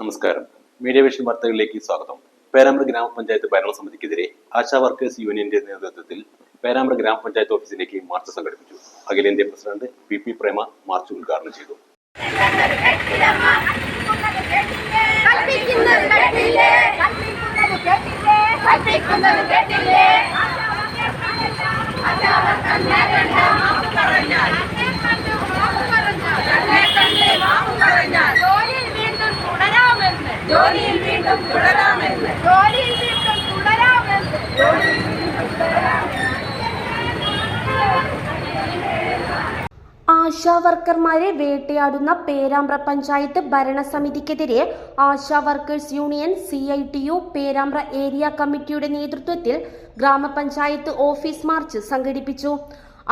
നമസ്കാരം. Media vision വാർത്തകളിലേക്ക് സ്വാഗതം. പേരാമ്പ്ര ഗ്രാമപഞ്ചായത്ത് ഭരണസമിതിക്കെതിരെ ആശാ വർക്കേഴ്സ് യൂണിയന്റെ നേതൃത്വത്തിൽ പേരാമ്പ്ര ഗ്രാമപഞ്ചായത്ത് ഓഫീസിലേക്ക് മാർച്ച് സംഘടിപ്പിച്ചു. അഖിലേന്ത്യാ പ്രസിഡന്റ് പി പ്രേമ മാർച്ച് ഉദ്ഘാടനം ചെയ്തു. ആശാ വർക്കർമാരെ വേട്ടയാടുന്ന പേരാമ്പ്ര പഞ്ചായത്ത് ഭരണസമിതിക്കെതിരെ ASHA workers union CITU Perambra area കമ്മിറ്റിയുടെ നേതൃത്വത്തിൽ ഗ്രാമപഞ്ചായത്ത് ഓഫീസ് മാർച്ച് സംഘടിപ്പിച്ചു.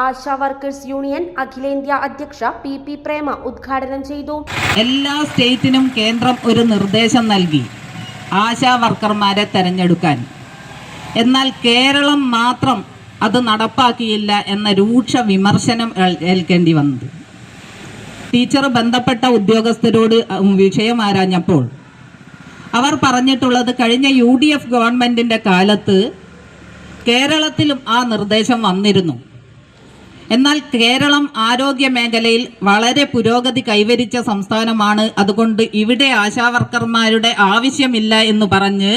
ആശാ വർക്കേഴ്സ് യൂണിയൻ അഖിലേന്ത്യാ അധ്യക്ഷ പി പ്രേമ ഉദ്ഘാടനം ചെയ്തു. എല്ലാ സ്റ്റേറ്റിനും കേന്ദ്രം ഒരു നിർദ്ദേശം നൽകി ആശാ വർക്കർമാരെ തെരഞ്ഞെടുക്കാൻ. എന്നാൽ കേരളം മാത്രം അത് നടപ്പാക്കിയില്ല എന്ന രൂക്ഷ വിമർശനം ഏൽക്കേണ്ടി വന്നത്. ടീച്ചർ ബന്ധപ്പെട്ട ഉദ്യോഗസ്ഥരോട് വിഷയം ആരാഞ്ഞപ്പോൾ അവർ പറഞ്ഞിട്ടുള്ളത് കഴിഞ്ഞ UDF ഗവൺമെൻറ്റിൻ്റെ കാലത്ത് കേരളത്തിലും ആ നിർദ്ദേശം വന്നിരുന്നു. എന്നാൽ കേരളം ആരോഗ്യ മേഖലയിൽ വളരെ പുരോഗതി കൈവരിച്ച സംസ്ഥാനമാണ്. അതുകൊണ്ട് ഇവിടെ ആശാവർക്കർമാരുടെ ആവശ്യമില്ല എന്ന് പറഞ്ഞ്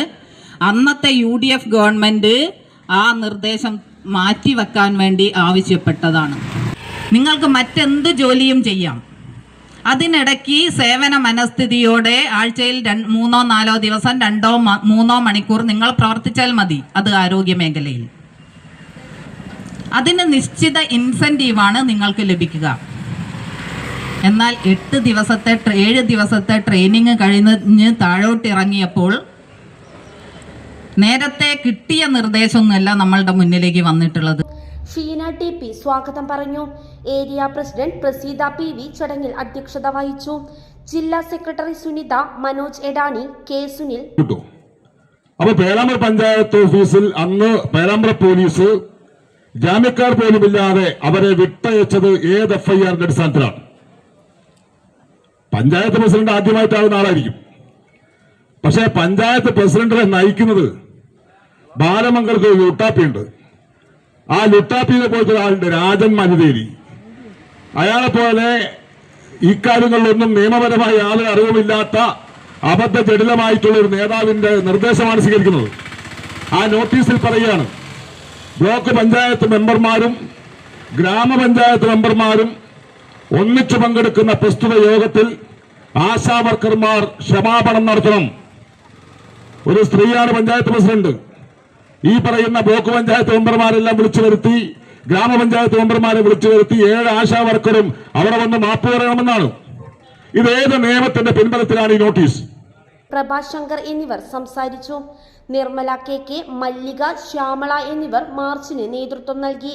അന്നത്തെ UDF ഗവൺമെൻറ് ആ നിർദ്ദേശം മാറ്റിവെക്കാൻ വേണ്ടി ആവശ്യപ്പെട്ടതാണ്. നിങ്ങൾക്ക് മറ്റെന്ത് ജോലിയും ചെയ്യാം. അതിനിടയ്ക്ക് സേവന മനസ്ഥിതിയോടെ ആഴ്ചയിൽ 3-4 ദിവസം 2-3 മണിക്കൂർ നിങ്ങൾ പ്രവർത്തിച്ചാൽ മതി. അത് ആരോഗ്യ മേഖലയിൽ അതിന് നിശ്ചിത ഇൻസെൻറ്റീവാണ് നിങ്ങൾക്ക് ലഭിക്കുക. എന്നാൽ 7 ദിവസത്തെ ട്രെയിനിങ് കഴിഞ്ഞ് താഴോട്ടിറങ്ങിയപ്പോൾ നേരത്തെ കിട്ടിയ നിർദ്ദേശമൊന്നുമല്ല നമ്മളുടെ മുന്നിലേക്ക് വന്നിട്ടുള്ളത്. ഷീന TP സ്വാഗതം പറഞ്ഞു. ഏരിയ പ്രസിഡന്റ് പ്രസീത PV ചടങ്ങിൽ അധ്യക്ഷത വഹിച്ചു. ജില്ലാ സെക്രട്ടറി സുനിത, മനോജ് എടാണി, K സുനിൽ. അപ്പോൾ പേരാമ്പ്ര പഞ്ചായത്ത് ഓഫീസിൽ അന്ന് പേരാമ്പ്ര പോലീസ് ജാമ്യക്കാർ പോലുമില്ലാതെ അവരെ വിട്ടയച്ചത് ഏത് FIR അടിസ്ഥാനത്തിലാണ്? പഞ്ചായത്ത് പ്രസിഡന്റ് ആദ്യമായിട്ടാകുന്ന ആളായിരിക്കും. പക്ഷേ പഞ്ചായത്ത് പ്രസിഡന്റിനെ നയിക്കുന്നത് ബാലമംഗലത്ത് ഒരു ലുട്ടാപ്പിയുണ്ട്. ആ ലുട്ടാപ്പിനെ പോലത്തെ ഒരാളുണ്ട്, രാജൻ മനുതേരി. അയാളെ പോലെ ഇക്കാര്യങ്ങളിലൊന്നും നിയമപരമായ യാതൊരു അറിവുമില്ലാത്ത അബദ്ധ ജടിലമായിട്ടുള്ള ഒരു നേതാവിന്റെ നിർദ്ദേശമാണ് സ്വീകരിക്കുന്നത്. ആ നോട്ടീസിൽ പറയുകയാണ്, ബ്ലോക്ക് പഞ്ചായത്ത് മെമ്പർമാരും ഗ്രാമപഞ്ചായത്ത് മെമ്പർമാരും ഒന്നിച്ചു പങ്കെടുക്കുന്ന പ്രസ്തുത യോഗത്തിൽ ആശാ വർക്കർമാർ ക്ഷമാപണം നടത്തണം. ഒരു സ്ത്രീയാണ് പഞ്ചായത്ത് പ്രസിഡന്റ്. ഈ പറയുന്ന ബ്ലോക്ക് പഞ്ചായത്ത് മെമ്പർമാരെല്ലാം വിളിച്ചു വരുത്തി, ഗ്രാമപഞ്ചായത്ത് മെമ്പർമാരെ വിളിച്ചു വരുത്തി 7 ആശാ വർക്കറും അവിടെ വന്ന് മാപ്പ് പറയണമെന്നാണ്. ഇതേത് നിയമത്തിന്റെ പിൻബലത്തിലാണ് ഈ നോട്ടീസ്? പ്രഭാശങ്കർ എന്നിവർ സംസാരിച്ചു. നിർമ്മല KK, മല്ലിക, ശ്യാമള എന്നിവർ മാർച്ചിന് നേതൃത്വം നൽകി.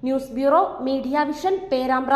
News bureau, media vision, Perambra.